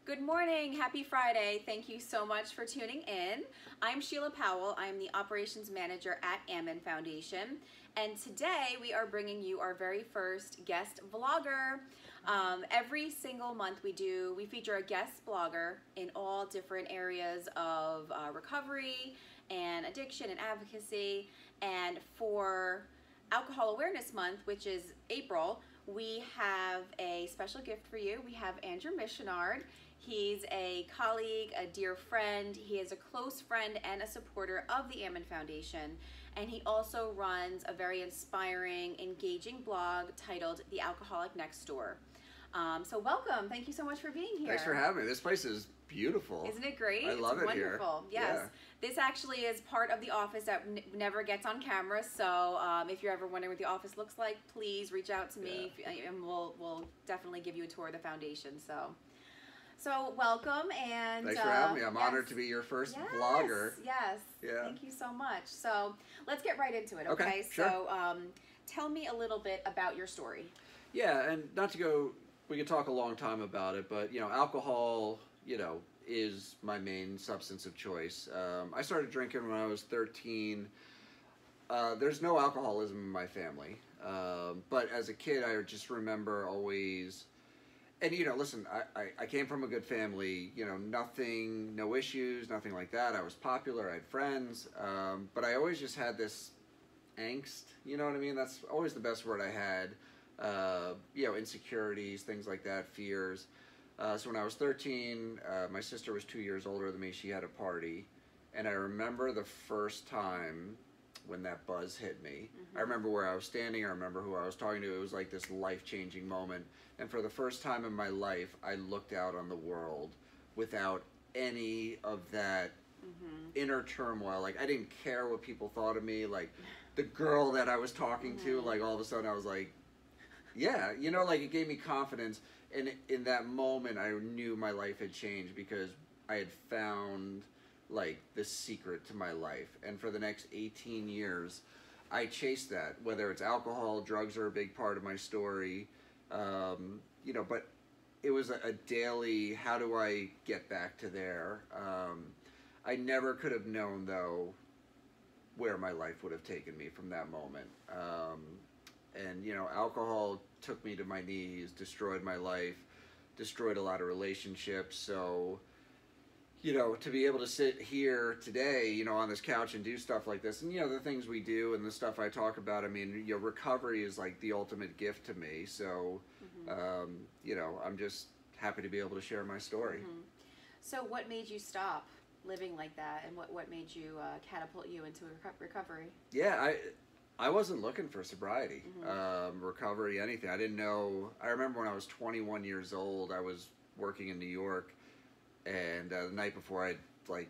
Good morning, happy Friday. Thank you so much for tuning in. I'm Sheila Powell. I'm the operations manager at Ammon Foundation. And today we are bringing you our very first guest vlogger. Every single month we feature a guest blogger in all different areas of recovery and addiction and advocacy. And for Alcohol Awareness Month, which is April, we have a special gift for you. We have Andrew Missionard. He's a colleague, a dear friend. He is a close friend and a supporter of the Ammon Foundation. And he also runs a very inspiring, engaging blog titled The Alcoholic Next Door. So welcome. Thank you so much for being here. Thanks for having me. This place is beautiful. Isn't it great? I love it here. Wonderful. Yes. Yeah. This actually is part of the office that never gets on camera. So if you're ever wondering what the office looks like, please reach out to me, and we'll definitely give you a tour of the foundation. So welcome, and thanks for having me. I'm honored to be your first vlogger. Yes. Yeah. Thank you so much. So let's get right into it. Okay. Sure. So tell me a little bit about your story. Yeah, and not to go. We could talk a long time about it, but alcohol, is my main substance of choice. I started drinking when I was 13. There's no alcoholism in my family, but as a kid, I just remember always. And, listen, I came from a good family, nothing, no issues, nothing like that. I was popular, I had friends, but I always just had this angst, you know what I mean? That's always the best word I had. Insecurities, things like that, fears. So when I was 13, my sister was 2 years older than me. She had a party, and I remember the first time when that buzz hit me. I remember where I was standing. I remember who I was talking to. It was like this life-changing moment. And for the first time in my life, I looked out on the world without any of that inner turmoil. Like, I didn't care what people thought of me. Like, the girl that I was talking to, like, all of a sudden I was like, yeah, it gave me confidence. And in that moment, I knew my life had changed because I had found, like, the secret to my life. And for the next 18 years, I chased that. Whether it's alcohol, drugs are a big part of my story. But it was a daily, how do I get back to there? I never could have known, though, where my life would have taken me from that moment. Alcohol took me to my knees, destroyed my life, destroyed a lot of relationships. So, to be able to sit here today, on this couch and do stuff like this, and, the things we do and the stuff I talk about, I mean, recovery is like the ultimate gift to me. So, I'm just happy to be able to share my story. So what made you stop living like that, and what made you catapult you into recovery? Yeah, I wasn't looking for sobriety, recovery, anything. I didn't know. I remember when I was 21 years old, I was working in New York, and the night before I had, like,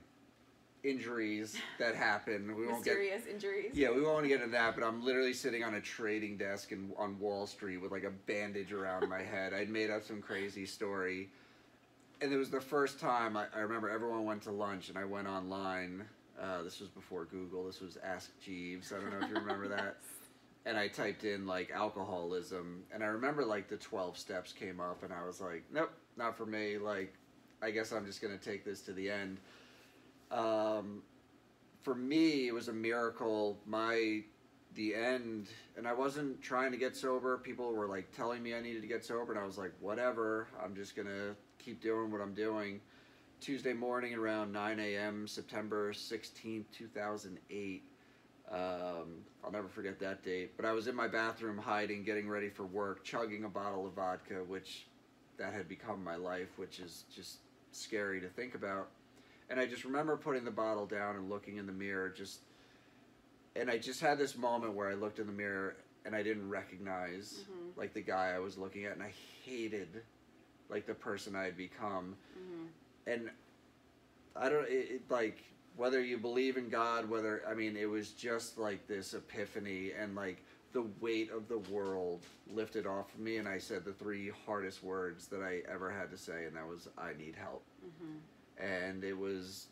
injuries that happened. Mysterious injuries? Yeah, we won't get into that, but I'm literally sitting on a trading desk on Wall Street with, like, a bandage around my head. I'd made up some crazy story. And it was the first time, I remember everyone went to lunch, and I went online. This was before Google. This was Ask Jeeves. I don't know if you remember that. And I typed in, like, alcoholism. And I remember, like, the 12 steps came up, and I was like, nope, not for me. Like, I guess I'm just going to take this to the end. For me, it was a miracle. The end, and I wasn't trying to get sober. People were, like, telling me I needed to get sober, and I was like, whatever. I'm just going to keep doing what I'm doing. Tuesday morning around 9 a.m., September 16th, 2008. I'll never forget that date. But I was in my bathroom hiding, getting ready for work, chugging a bottle of vodka, which that had become my life, which is just scary to think about. And I just remember putting the bottle down and looking in the mirror, and I just had this moment where I looked in the mirror and I didn't recognize like the guy I was looking at, and I hated, like, the person I had become. And I don't, like, whether you believe in God, it was just like this epiphany, and, like, the weight of the world lifted off of me, and I said the 3 hardest words that I ever had to say, and that was, I need help. And it was,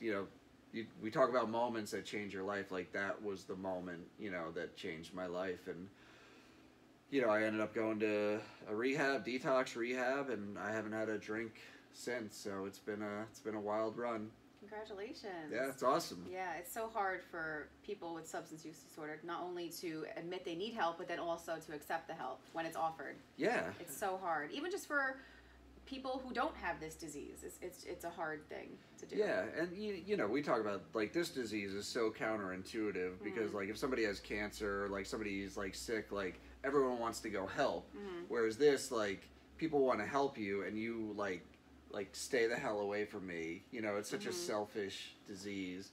we talk about moments that change your life. Like, that was the moment, that changed my life. And, I ended up going to a detox rehab, and I haven't had a drink since. So it's been a wild run. Congratulations. Yeah, it's awesome. Yeah, it's so hard for people with substance use disorder not only to admit they need help, but then also to accept the help when it's offered. Yeah. It's so hard. Even just for people who don't have this disease, it's a hard thing to do. Yeah, and you know, we talk about like this disease is so counterintuitive because like if somebody has cancer, like somebody's like sick, like everyone wants to go help. Whereas this, like, people want to help you and you like stay the hell away from me. You know, it's such a selfish disease.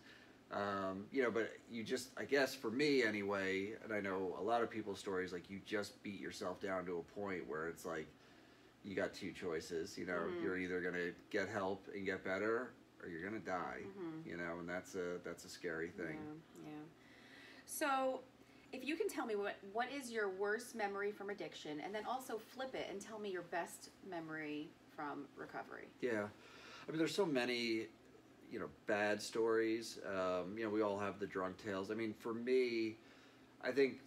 You know, but you just, I guess for me anyway, and I know a lot of people's stories, like you just beat yourself down to a point where it's like you got two choices. You know, you're either gonna get help and get better, or you're gonna die. You know, and that's a scary thing. Yeah. So, if you can tell me what is your worst memory from addiction, and then also flip it and tell me your best memory from recovery. Yeah, I mean, there's so many, you know, bad stories. You know, we all have the drunk tales. I mean, for me, I think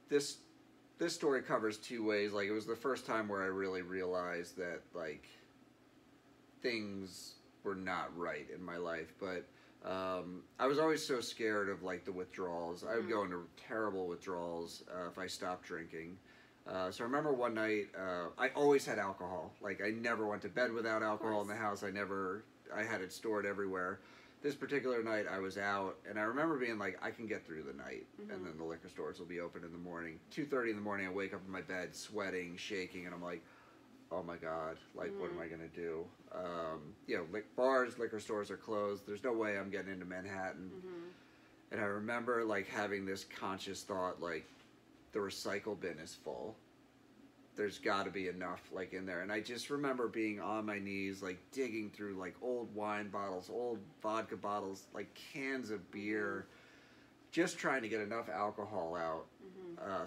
this story covers two ways. Like, it was the first time where I really realized that, like, things were not right in my life. But I was always so scared of, like, the withdrawals. I would go into terrible withdrawals if I stopped drinking. So I remember one night, I always had alcohol. Like, I never went to bed without alcohol in the house. I had it stored everywhere. This particular night I was out, and I remember being like, I can get through the night, and then the liquor stores will be open in the morning. 2:30 in the morning, I wake up in my bed, sweating, shaking, and I'm like, oh my God, like, what am I going to do? You know, bars, liquor stores are closed. There's no way I'm getting into Manhattan. And I remember, like, having this conscious thought, like, the recycle bin is full. There's got to be enough, like, in there. And I just remember being on my knees, like, digging through, like, old wine bottles, old vodka bottles, like, cans of beer, just trying to get enough alcohol out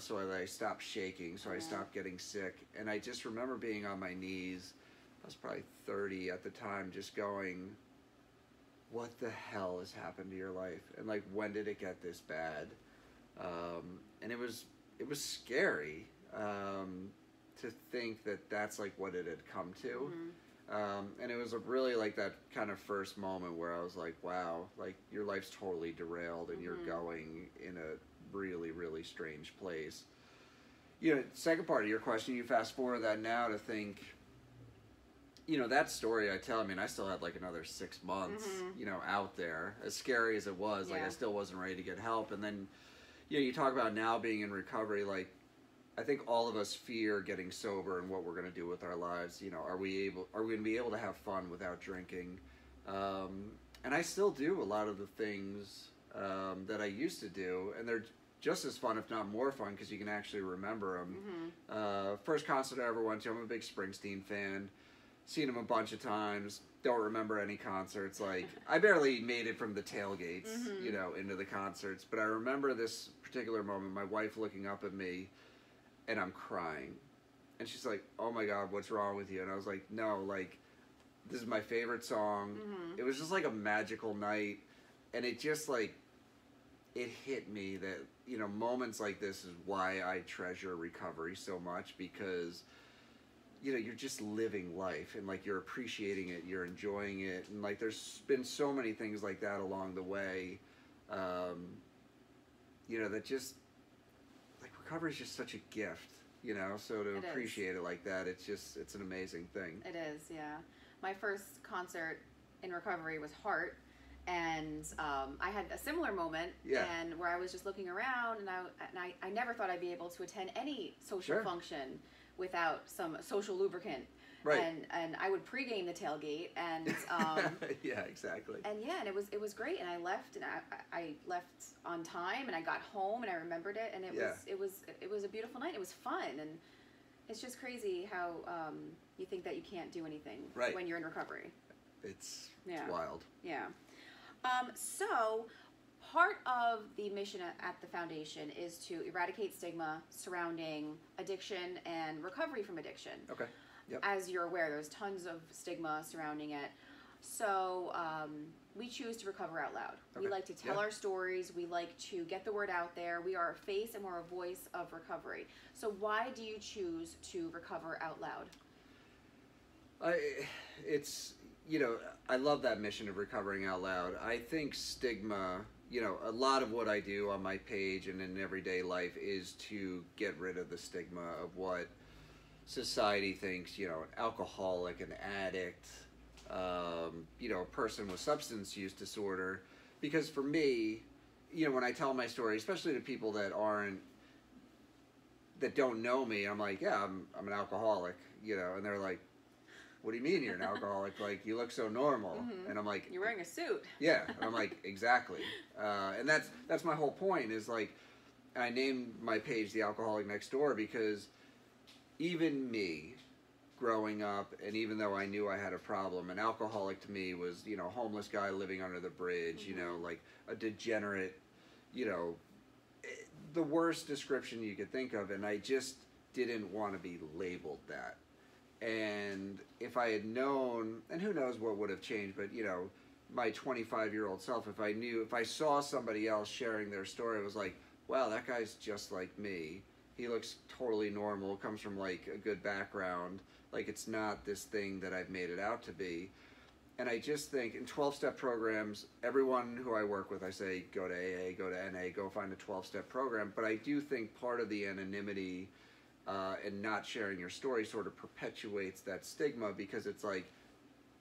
so that I stopped shaking, so I stopped getting sick. And I just remember being on my knees. I was probably 30 at the time, just going, what the hell has happened to your life? And, like, when did it get this bad? And it was scary to think that that's like what it had come to. And it was really like that kind of first moment where I was like, wow, like your life's totally derailed and you're going in a really, really strange place. You know, second part of your question, you fast forward that now to think, you know, that story I tell, I mean, I still had like another 6 months, you know, out there. As scary as it was, like I still wasn't ready to get help. And then, you know, you talk about now being in recovery, like, I think all of us fear getting sober and what we're going to do with our lives. You know, are we going to be able to have fun without drinking? And I still do a lot of the things that I used to do, and they're just as fun, if not more fun, because you can actually remember them. First concert I ever went to, I'm a big Springsteen fan. Seen him a bunch of times. Don't remember any concerts. Like, I barely made it from the tailgates, you know, into the concerts. But I remember this particular moment, my wife looking up at me, and I'm crying. And she's like, oh my God, what's wrong with you? And I was like, no, like, this is my favorite song. It was just like a magical night. And it just, like, it hit me that, you know, moments like this is why I treasure recovery so much, because, you know, you're just living life and, like, you're appreciating it, you're enjoying it. And, like, there's been so many things like that along the way, you know, that just, like, recovery is just such a gift, you know, so to appreciate it like that, it's just, it's an amazing thing. It is, yeah. My first concert in recovery was Heart, and I had a similar moment, and where I was just looking around, and I never thought I'd be able to attend any social function without some social lubricant. Right. And I would pregame the tailgate, and yeah, exactly. And yeah, and it was great, and I left, and I left on time, and I got home, and I remembered it, and it was a beautiful night. It was fun, and it's just crazy how you think that you can't do anything when you're in recovery. It's wild. Yeah. So part of the mission at the foundation is to eradicate stigma surrounding addiction and recovery from addiction. Okay. Yep. As you're aware, there's tons of stigma surrounding it. So we choose to recover out loud. We like to tell our stories. We like to get the word out there. We are a face and we're a voice of recovery. So why do you choose to recover out loud? It's, you know, I love that mission of Recovering Out Loud. I think stigma, you know, a lot of what I do on my page and in everyday life is to get rid of the stigma of what society thinks, you know, an alcoholic, an addict, you know, a person with substance use disorder. Because for me, you know, when I tell my story, especially to people that don't know me, I'm like, yeah, I'm an alcoholic, you know, and they're like, what do you mean you're an alcoholic? Like, you look so normal. Mm-hmm. And I'm like, you're wearing a suit. Yeah. And I'm like, exactly. And that's my whole point is like, I named my page The Alcoholic Next Door because even me growing up, and even though I knew I had a problem, an alcoholic to me was, you know, homeless guy living under the bridge, Mm-hmm. you know, like a degenerate, you know, the worst description you could think of. And I just didn't want to be labeled that. And if I had known, and who knows what would have changed, but, you know, my 25-year-old self, if I saw somebody else sharing their story, it was like, wow, that guy's just like me. He looks totally normal, comes from, like, a good background. Like, it's not this thing that I've made it out to be. And I just think in 12-step programs, everyone who I work with, I say, go to AA, go to NA, go find a 12-step program. But I do think part of the anonymity and not sharing your story sort of perpetuates that stigma, because it's like,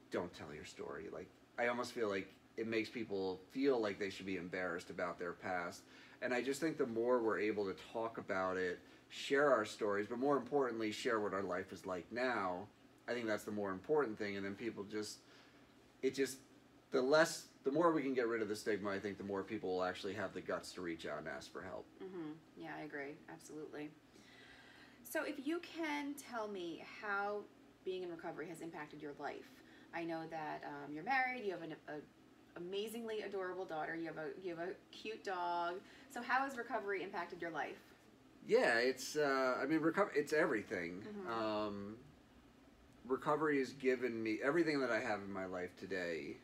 don't tell your story. Like, I almost feel like it makes people feel like they should be embarrassed about their past. And I just think the more we're able to talk about it, share our stories, but more importantly, share what our life is like now, I think that's the more important thing. And then people the more we can get rid of the stigma, I think the more people will actually have the guts to reach out and ask for help. Mm-hmm. Yeah, I agree. Absolutely. So if you can tell me how being in recovery has impacted your life. I know that you're married, you have an amazingly adorable daughter, you have a cute dog. So how has recovery impacted your life? Yeah, it's it's everything. Mm-hmm. Recovery has given me everything that I have in my life today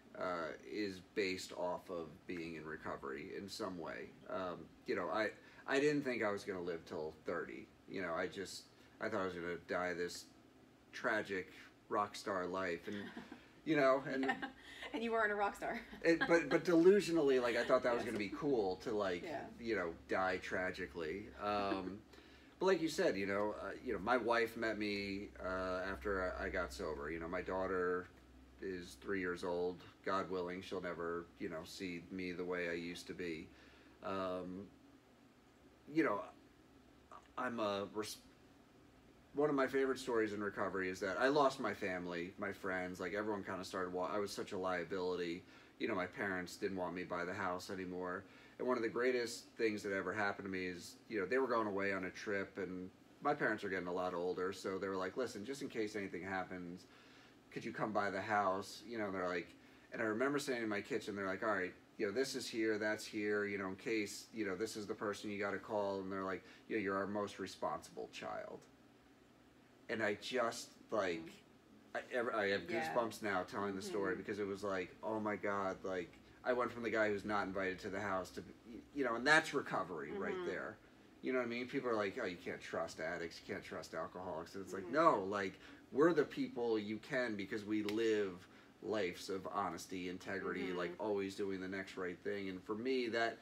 is based off of being in recovery in some way. You know, I didn't think I was going to live till 30. You know, I thought I was going to die this tragic rock star life, and you know, and Yeah. And you weren't a rock star. but delusionally, like, I thought that was going to be cool to, like, Yeah. you know, die tragically. But like you said, you know, my wife met me after I got sober. You know, my daughter is 3 years old. God willing, she'll never, you know, see me the way I used to be. You know, one of my favorite stories in recovery is that I lost my family, my friends, like everyone kind of started, I was such a liability. You know, my parents didn't want me by the house anymore. And one of the greatest things that ever happened to me is, you know, they were going away on a trip, and my parents are getting a lot older, so they were like, listen, just in case anything happens, could you come by the house? You know, they're like, and I remember sitting in my kitchen, they're like, all right, you know, this is here, that's here, you know, in case, you know, this is the person you got to call. And they're like, you know, you're our most responsible child. And I just, like, I have goosebumps now telling the story, because it was like, oh my God, like, I went from the guy who's not invited to the house to, you know, and that's recovery right there. You know what I mean? People are like, oh, you can't trust addicts, you can't trust alcoholics. And it's like, no, like, we're the people you can, because we live lives of honesty, integrity, like always doing the next right thing. And for me, that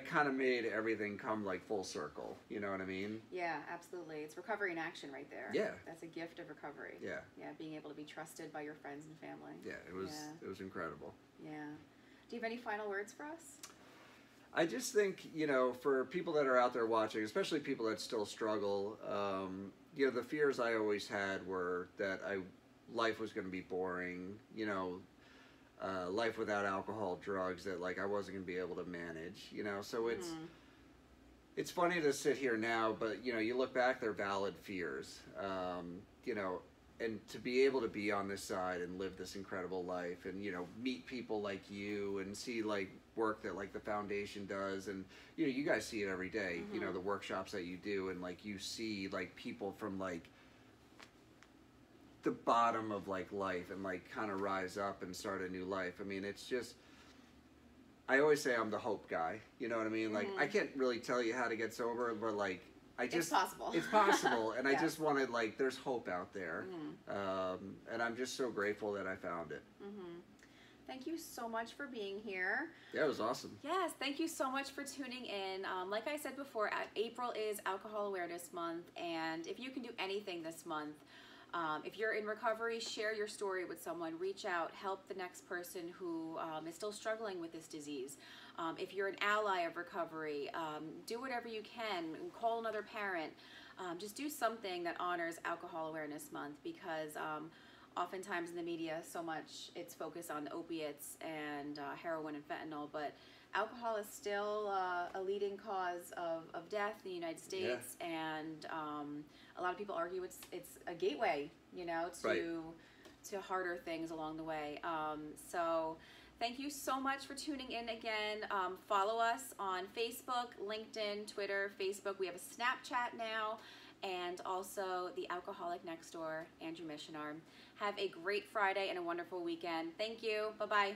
kind of made everything come, like, full circle. You know what I mean? Yeah, absolutely. It's recovery in action right there. Yeah. That's a gift of recovery. Yeah. Yeah, being able to be trusted by your friends and family. Yeah, it was incredible. Yeah. Do you have any final words for us? I just think, you know, for people that are out there watching, especially people that still struggle, you know, the fears I always had were that life was going to be boring, you know, life without alcohol, drugs, that, like, I wasn't going to be able to manage, you know. So it's funny to sit here now, but, you know, you look back, they're valid fears, you know, and to be able to be on this side and live this incredible life, and, you know, meet people like you and see, like, work that, like, the foundation does, and, you know, you guys see it every day, you know, the workshops that you do, and, like, you see, like, people from, like, the bottom of, like, life, and, like, kind of rise up and start a new life. I mean, it's just, I always say I'm the hope guy, you know what I mean? Like, I can't really tell you how to get sober, but, like, It's possible. It's possible, and Yeah. I just wanted, like, there's hope out there, and I'm just so grateful that I found it. Thank you so much for being here. Yeah, it was awesome. Yes, thank you so much for tuning in. Like I said before, April is Alcohol Awareness Month, and if you can do anything this month, if you're in recovery, share your story with someone. Reach out, help the next person who is still struggling with this disease. If you're an ally of recovery, do whatever you can. Call another parent. Just do something that honors Alcohol Awareness Month, because oftentimes in the media, so much it's focused on opiates and heroin and fentanyl, but alcohol is still a leading cause of death in the United States, and a lot of people argue it's a gateway, you know, to harder things along the way. So thank you so much for tuning in again. Follow us on Facebook, LinkedIn, Twitter, Facebook. We have a Snapchat now, and also the Alcoholic Next Door, Andrew Missionar. Have a great Friday and a wonderful weekend. Thank you. Bye-bye.